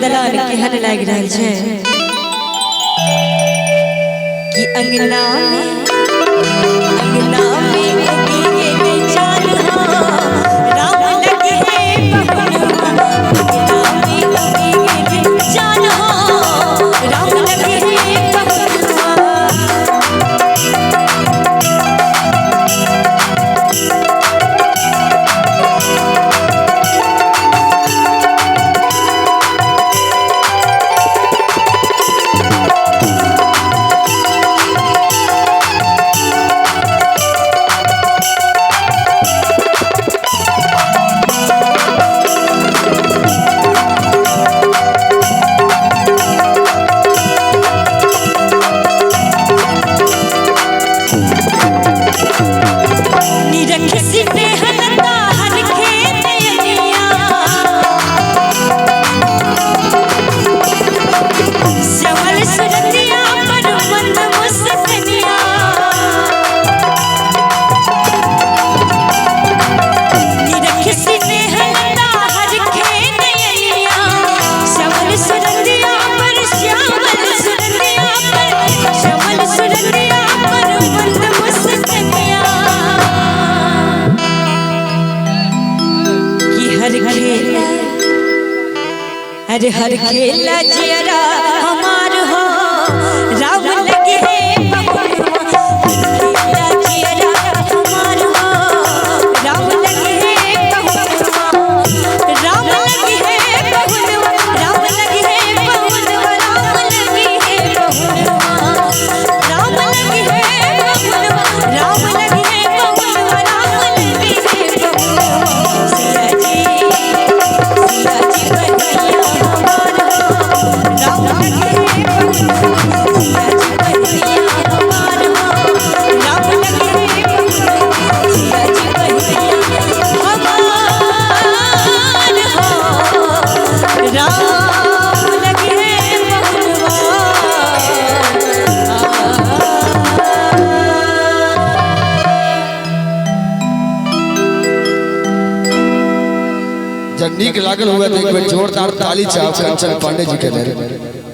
दलान केहन लाग रहल छै कि अंगना में उगी गेली चाल हो राम लगे पहुनवा अंगना में उगी गेली चाल हो राम लगे पहुनवा अरे हर खेला जियरा हमार हो राम लगे पहुनवा खेला जियरा हमार हो राम लगे पहुनवा राम लगे पहुनवा राम लगे पहुनवा राम लगे पहुनवा राम लगे पहुनवा राम लगे पहुनवा राम लगे पहुनवा सिया जी जब नीक लागल हुआ तो एक बार जोरदार ताली चाहो कंचन पांडे जी के लिए।